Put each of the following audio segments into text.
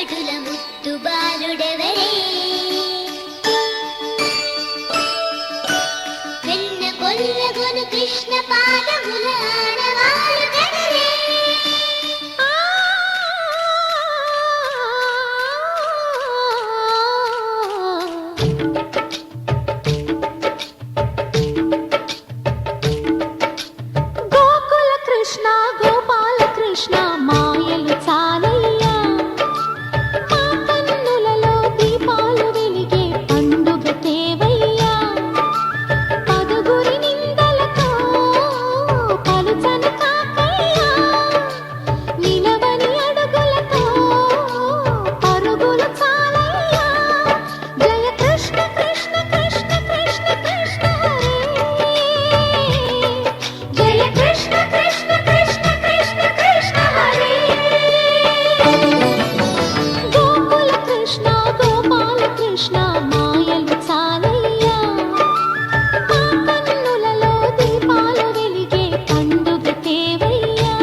పడుల ముత్తు బాలుడెవరే వెన్న కొల్లగొను కృష్ణ పాదముల ఆనవాలు కదరే గోకుల కృష్ణ గోపాల కృష్ణ మాయలు చాలయ్యా మా కన్నులలో దీపాలు వెలిగే పండుగ తేవయ్యా పదుగురి నిందలతో పలుచని కాకయ్యా నిలవని అడుగులతో పరుగులు చాలయ్యా జయ కృష్ణ కృష్ణ కృష్ణ కృష్ణ కృష్ణ హరే జయ కృష్ణ కృష్ణ కృష్ణ కృష్ణ కృష్ణ హరే గోకుల కృష్ణ గోపాల కృష్ణ మాయలు చాలయ్యా మా కన్నులలో దీపాలు వెలిగే పండుగ తేవయ్యా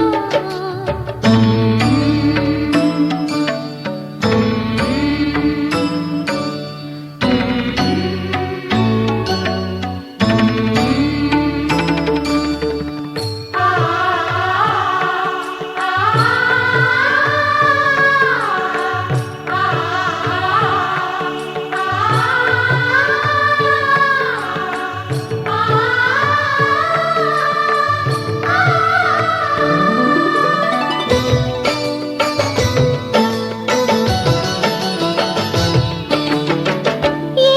ఏ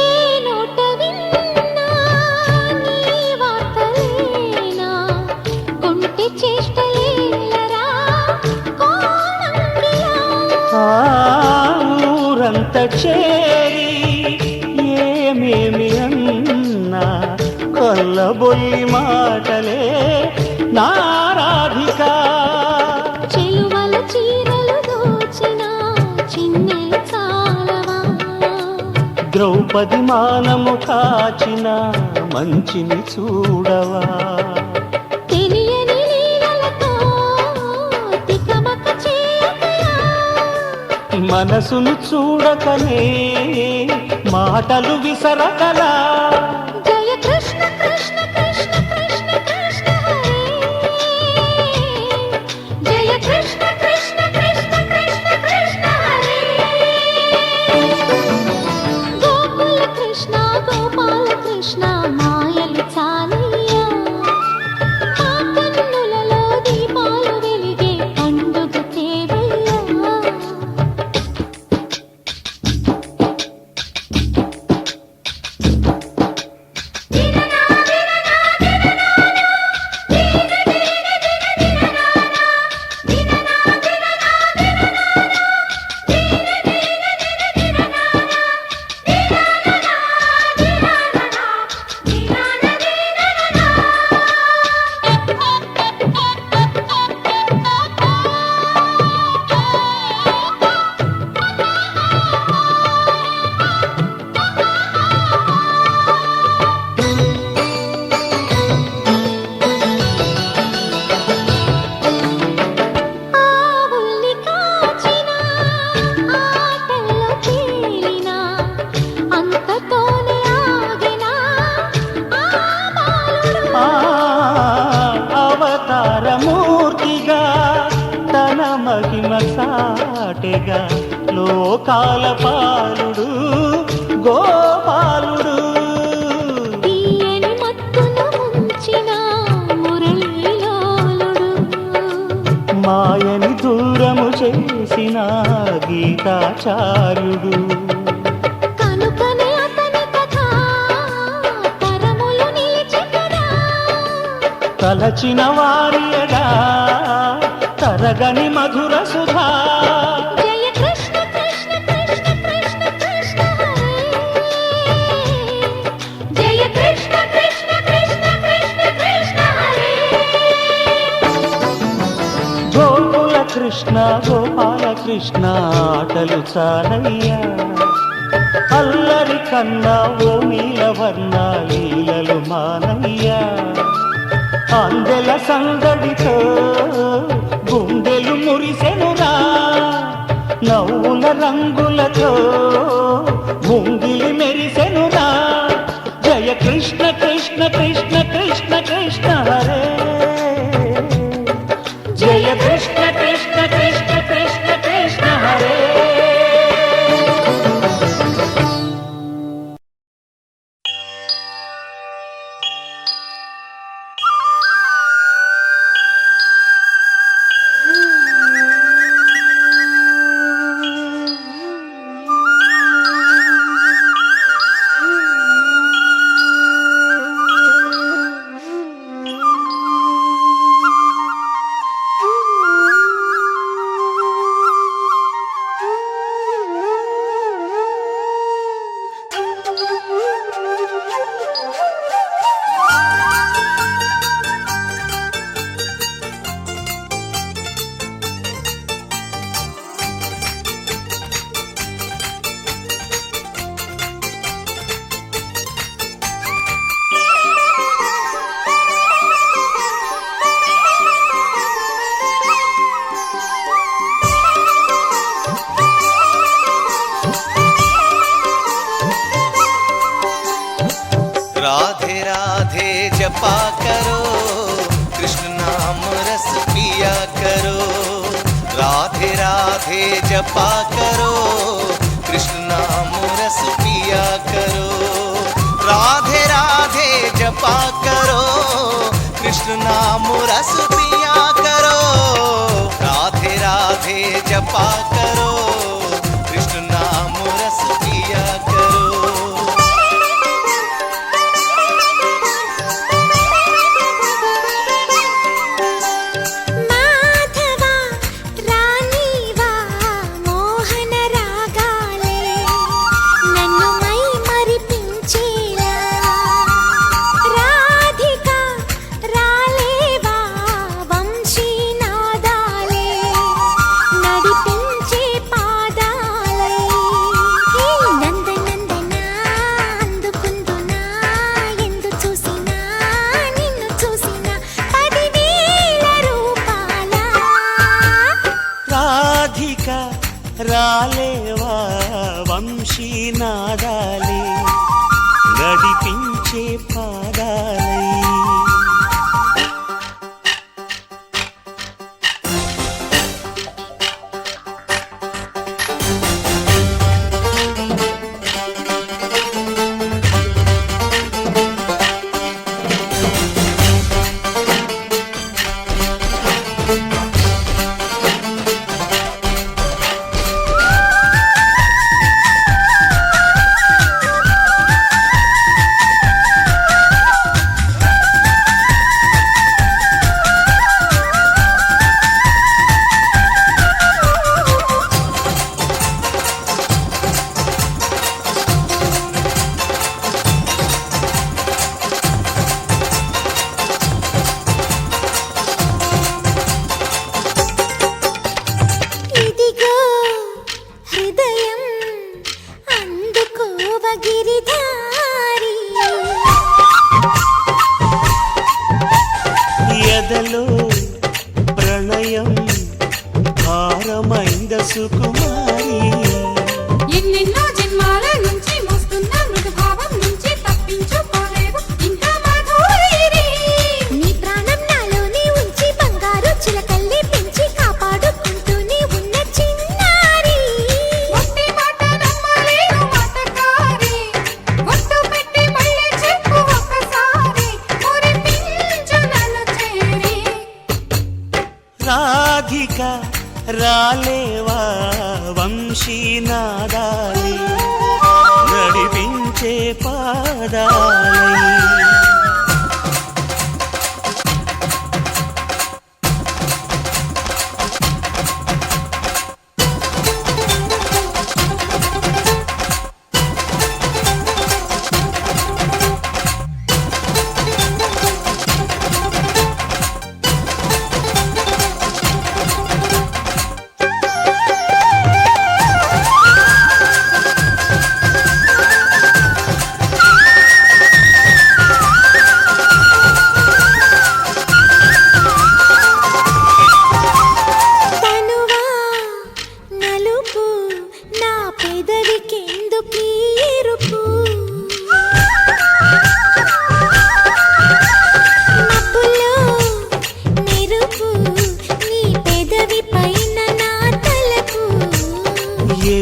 నోట విన్నా నీ వార్తలేనా కొంటె చేష్టలేలరా కోణంగిలా ఊరంత చేరి ఏమేమి అన్నా కొల్లబొల్లి మాటలే నారాధిక చెలువల చీరలు దోచిన చిన్నెలు చాలవా ద్రౌపది మానము కాచిన మంచిని చూడవా తెలియని లీలలతో తికమక చేయకయా మనసును చూడకనే మాటలు విసరకలా జయ కృష్ణ కృష్ణ కృష్ణ కృష్ణ కృష్ణ హరే జయ కృష్ణ కృష్ణ కృష్ణ కృష్ణ కృష్ణ హరే గోకుల కృష్ణ గోపాల కృష్ణ మాయలు చాలయ్యా మా కన్నులలో దీపాలు వెలిగే పండుగ తేవయ్యా ఆవుల్ని కాచిన ఆటల్లో తేలిన అంతతోనే ఆగిన ఆ బాలుడు అవతారమూర్తిగా తన మహిమ సాటెగా లోకాల పాలుడు గోపాలుడు తీయని మత్తున ముంచిన మురళీలోలుడు మాయని దూరము చేసిన గీతాచార్యుడు కనుకనే అతని కథ తరములు నిలిచి కదా తలచిన వారియడా తరగని మధుర సుధా జయ కృష్ణ కృష్ణ కృష్ణ కృష్ణ కృష్ణ హరే జయ కృష్ణ కృష్ణ కృష్ణ కృష్ణ కృష్ణ హరే గోకుల కృష్ణ గోపాల కృష్ణ ఆటలు చాలయ్యా అల్లరి కన్నా ఓ నీలవర్ణ లీలలు మానయ్యా అందెల సందడితో గుండెలు మురిసెనురా నవ్వుల రంగు ముంగిలి మెరిసెనునా జయ కృష్ణ కృష్ణ కృష్ణ కృష్ణ కృష్ణ హరే జయ కృష్ణ కృష్ణ కృష్ణ కృష్ణ కృష్ణ హరే राधे राधे जपा करो कृष्ण नाम रस पिया करो राधे राधे जपा करो कृष्ण नाम रस पिया करो राधे राधे जपा करो कृष्ण नाम रस पिया करो राधे राधे जपा करो कृष्ण नाम रस पिया करो మాధవా రాణివా మోహన రాగాలే నన్ను మై మరిపించేలా రాధిక రాలేవా వంశీ నాదాలే నడిపించే పాదాలై హే నందనందన అందుకుందునా ఎందు చూసినా నిన్ను చూసినా 10,000 రూపాల రాధిక రాలేవా వంశీనాదాలే నడిపించే పాదాలై ఇదిగో హృదయం అందుకోవ గిరిధారి ఎదలో ప్రణయం హారమైంద సుకుమారి ఎన్నెన్నో జన్మాల నుంచి మోస్తున్న మృదుభావం నుంచి తప్పించుకోలేవు ఇంకా మాధురి నీ ప్రాణం నాలోనే ఉంచి బంగారు చిలకల్లి పెంచి కాపాడుకుంటూనే ఉన్న చిన్నారి ఒట్టి మాట నమ్మలేను మాటకారి ఒట్టు పెట్టి మళ్ళీ చెప్పు ఒక్కసారి మురిపించు నన్ను చేరి రాధిక రాలేవా వంశీనాదాలే నడిపించే పాదాలై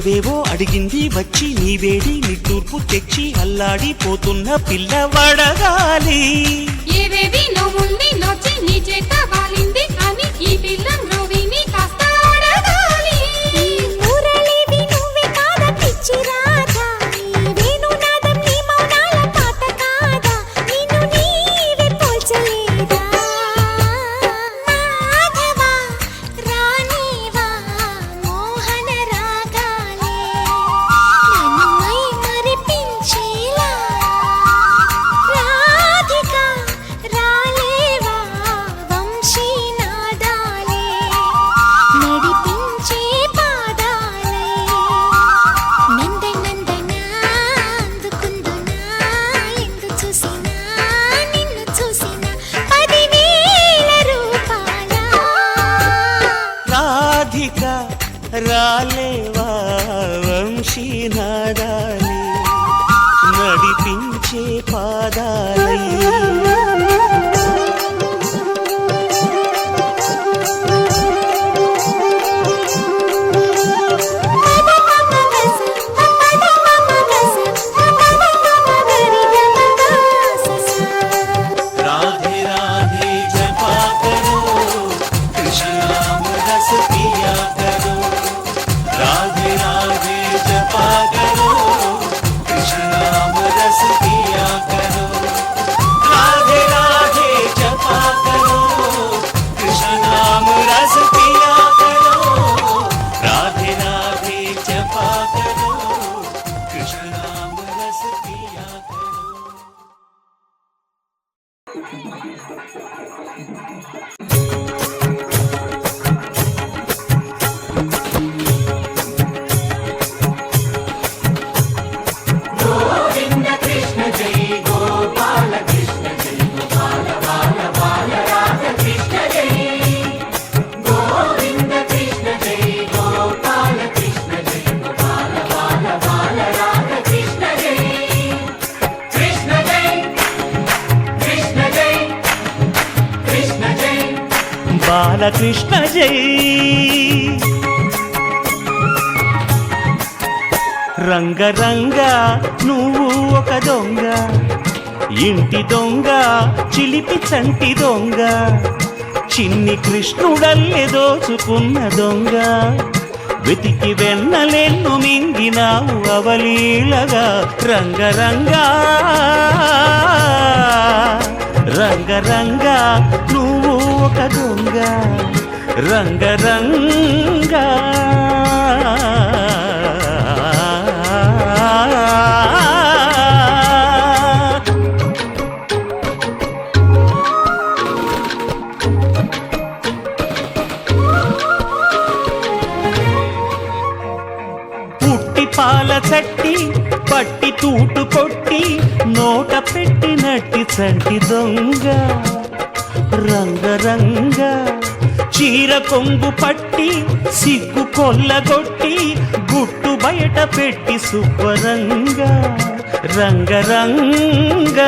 ఏవేవో అడిగింది వచ్చి నీ వేడి నిట్టూర్పు తెచ్చి అల్లాడిపోతున్న పిల్లవడగాలి. ఏవేవి నోముల్ని నోచి నీ చేత వాలింది అని ఈ పిల్ల మ్రోవిని కాస్త అడగాలి. మురళివి నువ్వే కాదా పిచ్చి రాధా, నీ వేణునాదం నీ మౌనాల పాట కాదా, నిన్ను నీవే పోల్చలేదా. మాధవా రానివా మోహన రాగాలే నన్ను మై మరిపించేలా. రాధిక రాలేవా వంశీ నాదాలే నడిపించే పాదాలే. నందనందనా అందుకుందునా ఎందు చూసినా నిన్ను చూసినా 10,000 రూపాల. రాధిక రాలేవా వంశీనాదాలి నడిపించే పాదాలై. राधे राधे जपा करो कृष्ण नाम रस पिया करो. राधे राधे जपा करो कृष्ण नाम रस पिया करो. राधे राधे जपा करो कृष्ण नाम रस पिया करो. राधे राधे जपा करो कृष्ण नाम रस पिया करो. బాలకృష్ణ జై. రంగరంగ నువ్వు ఒక దొంగ, ఇంటి దొంగ చిలిపి చంటి దొంగ, చిన్ని కృష్ణుడల్లె దోచుకున్న దొంగ, వెతికి వెన్నలెన్ను మింగినావు అవలీలగా. రంగరంగా రంగరంగా నువ్వు ఒక దొంగ, రంగరంగా. పుట్టి పాల చట్టి పట్టి తూటు కొట్టి నోట పెట్టినట్టి చంటి దొంగ. రంగరంగ చీర కొంగు పట్టి సిగ్గు కొల్లగొట్టి గుట్టు బయట పెట్టి శుభ్రంగ. రంగరంగ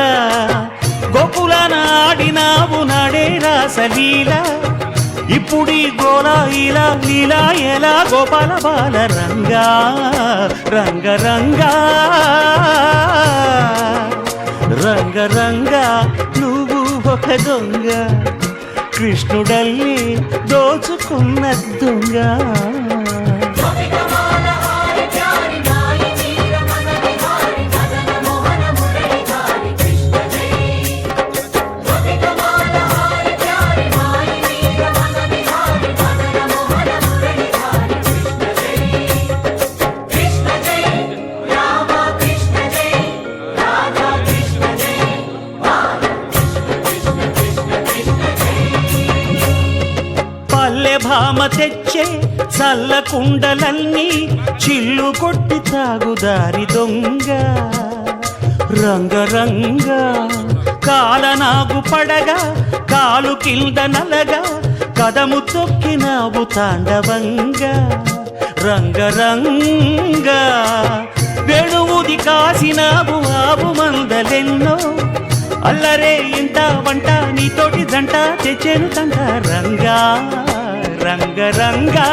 గోకులాన ఆడినావు నాడే రాసలీల, ఇప్పుడీ గోలా ఇలా లీలా ఎలా గోపాల బాల రంగా. రంగరంగా రంగరంగా నువ్వు ఒక దొంగ, కృష్ణుడల్లి దోచుకున్న దొంగ. భామ తెచ్చే చల్ల కుండలన్నీ చిల్లు కొట్టి తాగుదారి దొంగ. రంగరంగ కాలనాగు పడగా కాలు కింద నలగా కదము తొక్కినావు తాండవంగా. రంగరంగ వేణువుది కాసినావు ఆవు మందలెన్నో, అల్లరే ఇంత వంట నీతోటి జంట తెచ్చేను తంట. రంగా రంగరంగా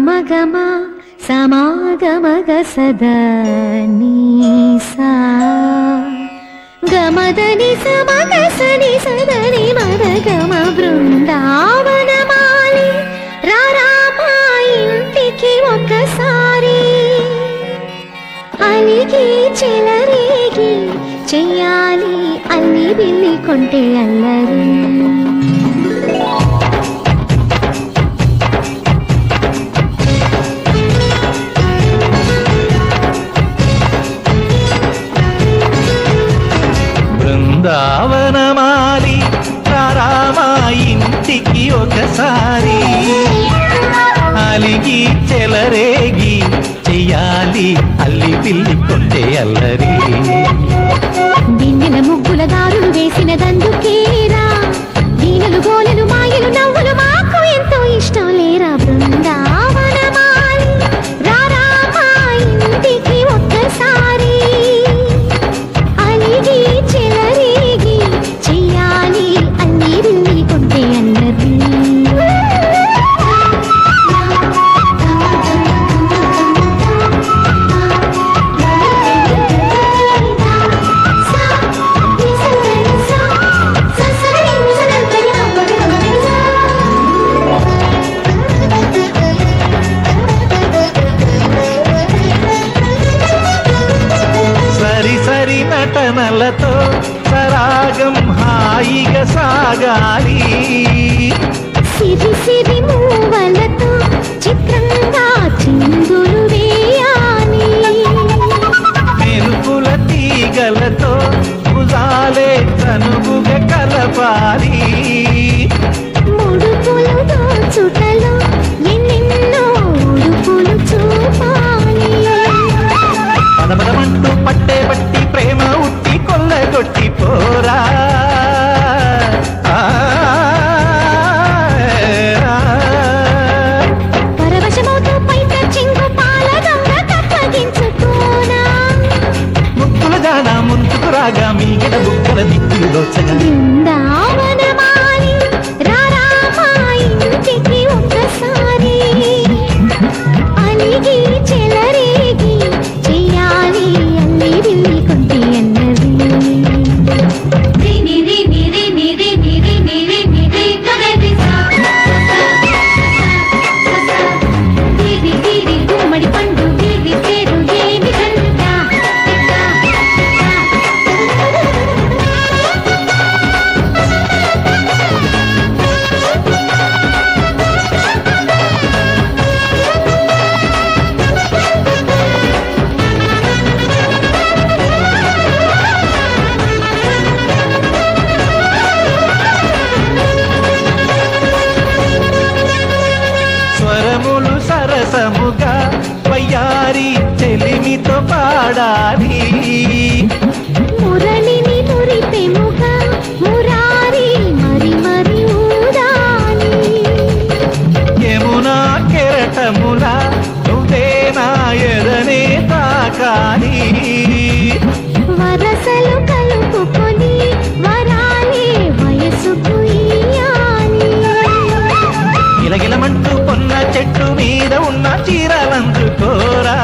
గమ సమాగమగ సదనీసా గమదని సమగ సని సదని మద గమ బృందావనమాలి రారామా ఇంటికి ఒకసారి అలిగి చెలరేగి చెయ్యాలి అల్లి బిల్లి కొంటే అల్లరి బృందావనమాలి రామా ఇంటికి ఒకసారి అలిగి చెలరేగి చెయ్యాలి అల్లి పిల్లి కొంటే అల్లరి దిన్నెల ముగ్గుల దారులు వేసినదందుకేరా దీనలు గోలలు మాయలు నవ్వులు మాకు ఎంతో ఇష్టం లేరా బృందావనమాలి రారామా ఇంటికి ఒక్కసారి అలిగి చెలరేగి చెయ్యాలి అల్లి బిల్లి కొంటే అల్లరి సరి సరి నటనలతో సరాగం హాయిగా సాగాలి సిరి సిరి మూవలతో చిత్రంగా చిందులు వేయాలి మెరుపుల తీగలతో భుజాలే కనుగుగా కలపాలి ముడుపులు దోచుటలో ఎన్నెన్నో ఉడుపులు చూపాలి పదపదమంటూ పట్టే బట్టి ప్రేమ ఉట్టి కొల్లగొట్టి పోరా పరవశమవుతూ పైట చింగు పాల దొంగ కప్పగించుకోనా ముక్కుల జాన ముందుకు రాగా మీగడ బుక్కల దిక్కులు దోచగా బృందావనమాలి రారామా ఇంటికి ఒక్కసారి అలిగి చెలరేగి చెయ్యాలి అల్లి బిల్లి కొంటే అన్నది గుమ్మడి పండు వీడి పేరు ఏమి కంటా స్వరములు సరసముగా వయ్యారి చెలిమితో పాడాలి మురళిని మురిపెముగా మురారి మరి మరి ఊదాలి యమునా కెరటముల నువ్వే నా ఎదనే తాకాలి వరసలు కలుపుకొని వరాలే వయసుకు ఇయ్యాలి గిలగిలమంటూ పొన్న చెట్టు మీద ఉన్న చీరలందుకోరా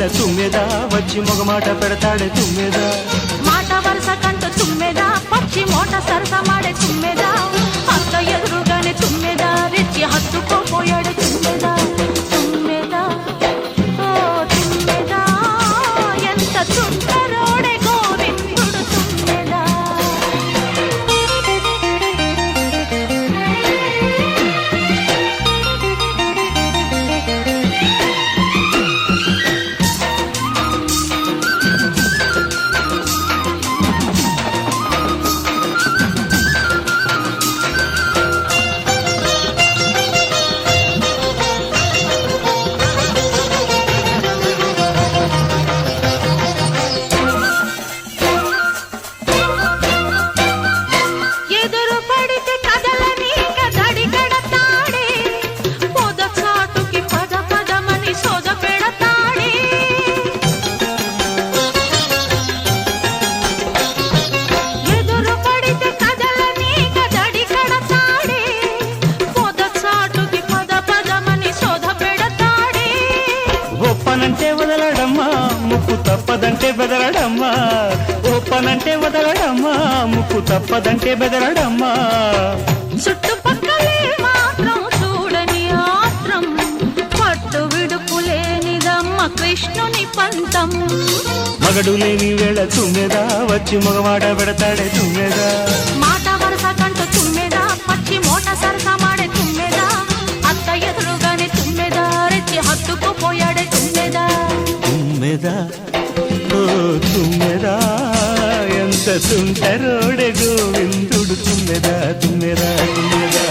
వేళ తుమ్మెదా వచ్చి మొగమాట పెడతాడే తుమ్మెదా మాట వరుస కంటూ తుమ్మెదా పక్షి మోట సరస మాడే తుమ్మెదా అత్త ఎదురుగానే తుమ్మెదా రెచ్చి హత్తుకోపోయాడు తుమ్మెదా తుమ్మెదా ఓ తుమ్మెదా ఎంత తుంటరోడే గోవిందుడు తుమ్మెదా ఎదురు పడితే కదలని కదడి కడతాడే పొద చాటుకి పద పదమని సోద పెడతాడే ఎదురు పడితే కదలని కదడి కడతాడే పొద చాటుకి పద పదమని సోద పెడతాడే ఒప్పనంటే వదలడమ్మా ముక్కు తప్పదంటే బెదరడమ్మా ఒప్పనంటే వదలడమ్మా ముక్కు తప్పదంటే బెదరడమ్మా చుట్టుపక్కలే మాత్రం చూడని ఆత్రం పట్టు విడుపులేనిదమ్మ కృష్ణుని పంతం మగడు లేని వేళ తుమ్మెదా వచ్చి మగమాట పెడతాడే తుమ్మెదా మాట వరస కంటూ తుమ్మెదా పచ్చి మోట సరస మాడే తుమ్మెదా అత్త ఎదురుగానే తుమ్మెదా రెచ్చి హత్తుకుపోయాడే తుమ్మెదా తుమ్మెదా ఓ తుమ్మెదా ఎంత తుంటరోడే గోవిందుడు తుమ్మెదా తుమ్మెదా తుమ్మెదా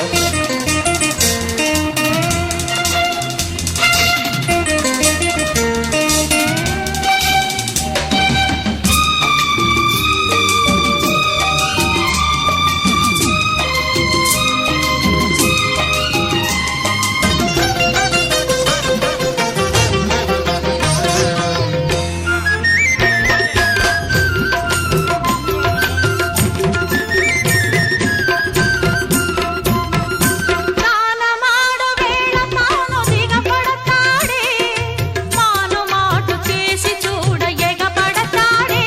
తానమాడు వేళ తాను దిగపడతాడే మాను మాటు చేసి చూడ ఎగపడతాడే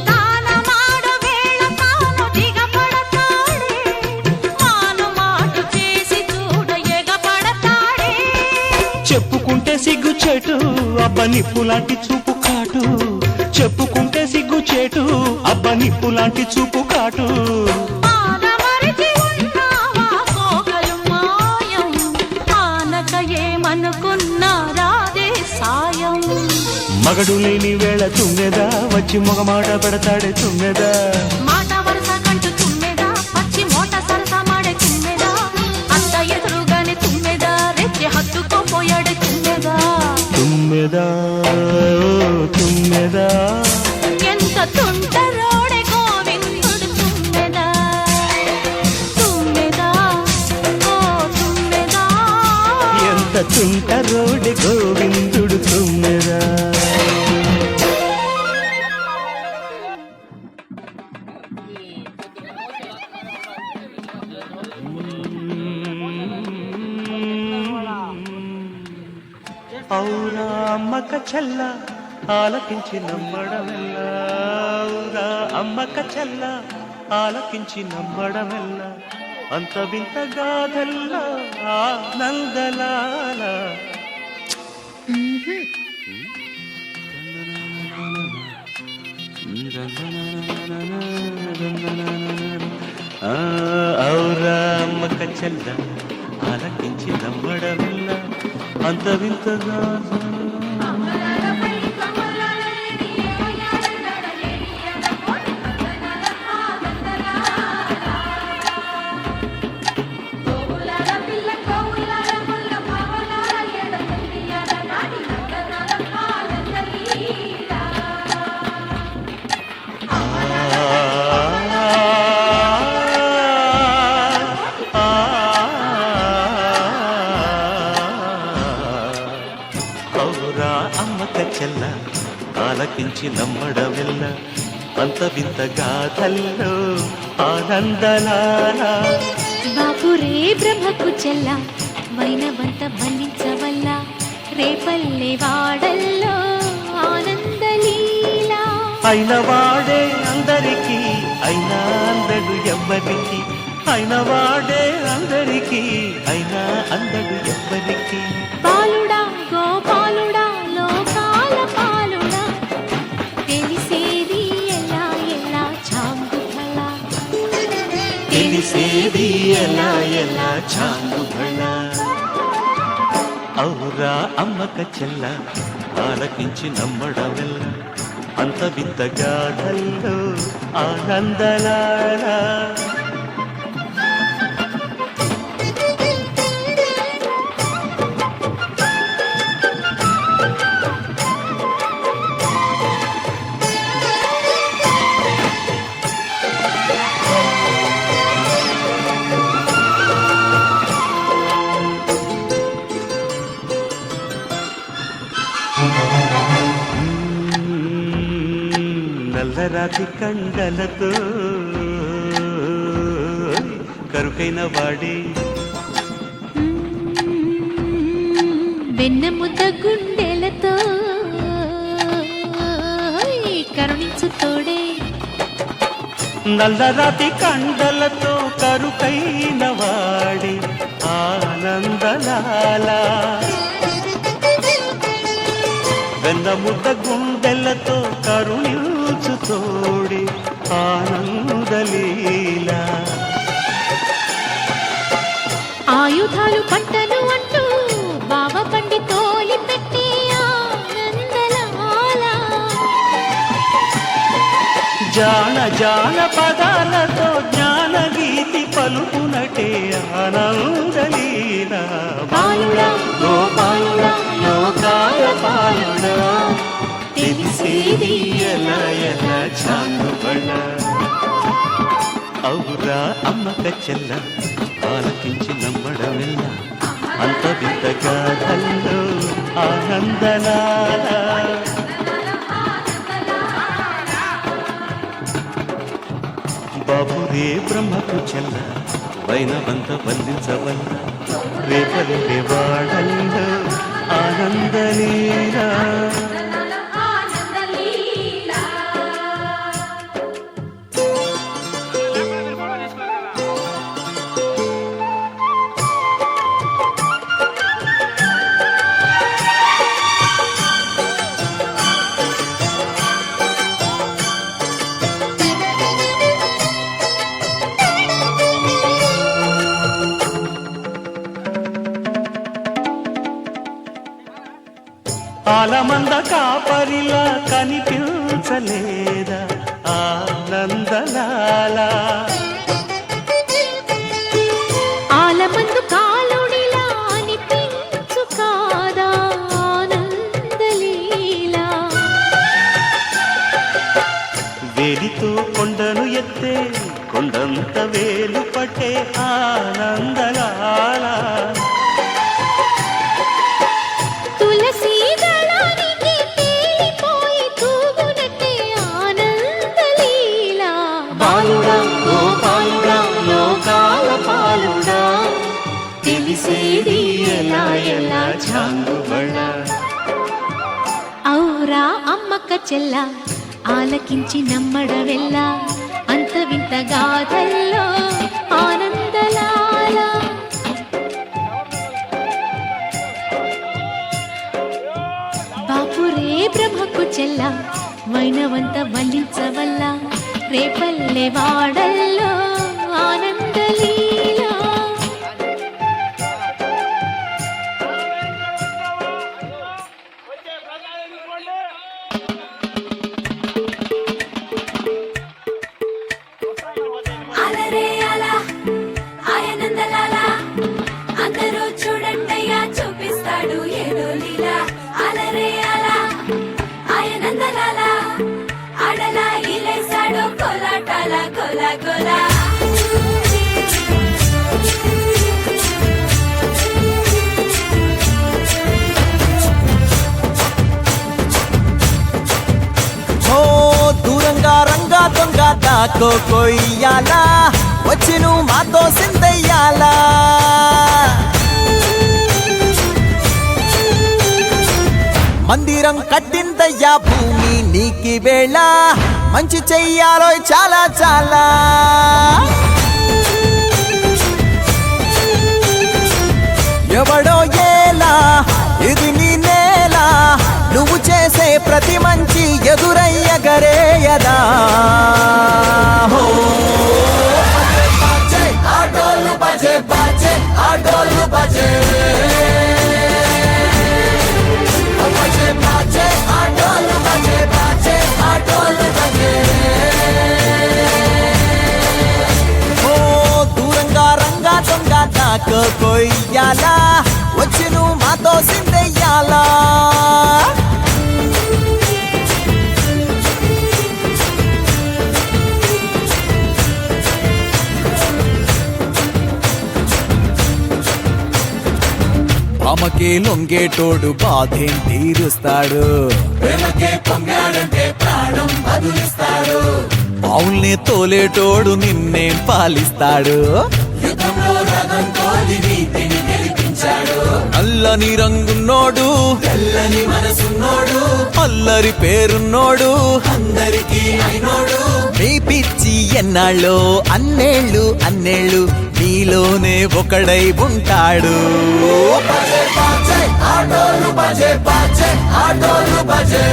తానమాడు వేళ తాను దిగపడతాడే మాను మాటు చేసి చూడ ఎగపడతాడే చెప్పుకుంటే సిగ్గు చెటు అబ్బ నిప్పు లాంటి చూపు కాటు చెప్పుకుంటే సిగ్గు చెటు అబ్బ నిప్పు లాంటి చూపు కాటు ఆనమరిచి ఉన్నావా కోకలు మాయం ఆనక ఏమనుకున్నా రాదే సాయం మగడు లేని వేళ తుమ్మెదా వచ్చి మొగమాట పెడతాడే తుమ్మెదా మాట వరుస కంటూ తుమ్మెదా పచ్చి మోట సరస మాడే తుమ్మెదా అత్త ఎదురుగానే తుమ్మెదా రెచ్చి హత్తుకోపోయాడే తుమ్మెదా తుమ్మెదా ఓ తుమ్మెదా ఎంత తుంటరోడే గోవిందుడు తుమ్మెదా తుమ్మెదా ఓ తుమ్మెదా ఎంత తుంటరోడి గోవిందుడు తుమ్మెదా ఔరా అమ్మక చెల్ల ఆలకించి నమ్మడమెల్ల ఔరా అమ్మక చెల్ల ఆలకించి నమ్మడమెల్ల అంత వింత గాథల్ల ఆనందలాల ఔరా అమ్మక చెల్ల ఆలకించి నమ్మడమెల్ల అంత వింత గాథల్ల చెల్ల ఆలకించి నమ్మడమెల్ల అంత వింత గాథల్లో ఆనందలాల బాపురే బ్రహ్మకు చెల్ల వైనవంత బలించవల్ల రేపల్లె వాడల్లో ఆనందలీలా అయిన వాడే అందరికీ అయినా అందడు ఎవ్వరికి అయిన వాడే అందరికీ అయినా అందడు ఎవ్వరికి బాలుడా గోపాలుడా లోకాల పాలుడా తెలిసేది ఎలా ఎలా చాంగుఫల తెలిసేది ఎలా ఎలా చాంగుబళ ఔరా అమ్మక చెల్ల ఆలకించి నమ్మడమెల్ల అంత వింతగాథల్లో ఆనందలారా నల్లరాతి కండలతో కరుకైన వాడే వెన్నెముద్ద గుండెలతో కరుణించు తోడే నల్లరాతి కండలతో కరుకైన వాడే ఆనందలాలా వెన్నముద్ద గుండెలతో కరుణించు తోడే ఆనందలీలా ఆయుధాలు పంటలు అంటూ బావ పండి తోలి పెట్టి ఆనందలాలా జాన జాన పదాలతో జ్ఞాన గీతి పలుకునటే ఆనందలీలా బాలుడా గోపాలుడా లోకాల పాలుడా తెలిసేది ఎలా ఎలా చాంగుబళ ఔరా అమ్మక చెల్ల ఆలకించి నమ్మడమెల్ల అంత వింతగాథల్లో ఆనందలాలా బాపురే బ్రహ్మకు చెల్ల వైనవంత బంధించవల్ల రేపల్లె వాడల్లో ఆనందలీలా ఆలమంద కాపరిలా కనిపించలేదా ఆనందలాలా ఆలమందు కాలుడిలా అనిపించు కాదా ఆనందలీలా వేలితో కొండను ఎత్తే కొండంత వేలు పట్టే ఆనందలాలా తులసి దళానికి తేలిపోయి తూగునట్టే ఆనందలీలా బాలుడా గోపాలుడా లోకాల పాలుడా తెలిసేది ఎలా ఎలా చాంగుబళ ఔరా అమ్మక్క చెల్ల ఆలకించి నమ్మడవెల్ల అంత వింత గాథల్లో ఆనందలాలా బాపురే బ్రహ్మకు చెల్ల వైనవంత వల్లించవల్ల రేపల్లె వాడల్లో ఆనందలీలా అలరే అలా ఆయనందలాలా అందరూ చూడండయ్యా చూపిస్తాడు ఏదో లీలా అలరే అలా ఆయనందలాలా ఆడలా ఇలేసాడు కోలాటాల కోలా కోలా ఓ దూరంగా రంగా దొంగ దాకో కొయ్యాలా వచ్చి నువ్వు మాతో సిందయ్యాలా మందిరం కట్టిందయ్యా భూమి నీకి వేళ మంచి చెయ్యాలో చాలా చాలా ఎవడో ఏలా ఇది నీ నేల నువ్వు చేసే ప్రతి మంచి ఎదురయ్యగరేయదా హో ఆటోలు బజే బజే ఆటోలు బజే బజే బజే ఆటోలు బజే బజే ఆటోలు బజే ఓ దూరంగా రంగా దొంగ నాకు కొయ్యాలా వచ్చి నువ్వు మాతో సిందెయ్యాలా అమ్మకే లొంగేటోడు బాధేం తీరుస్తాడు పావుల్ని తోలేటోడు నిన్నేం పాలిస్తాడు అల్లని రంగున్నోడు తెల్లని మనసున్నోడు అల్లరి పేరున్నోడు అందరికీ అయినోడు నీ పిచ్చి ఎన్నాళ్ళో అన్నేళ్ళు అన్నేళ్ళు నీలోనే ఒకడై ఉంటాడు ఆటోలు బజే బజే ఆటోలు బజే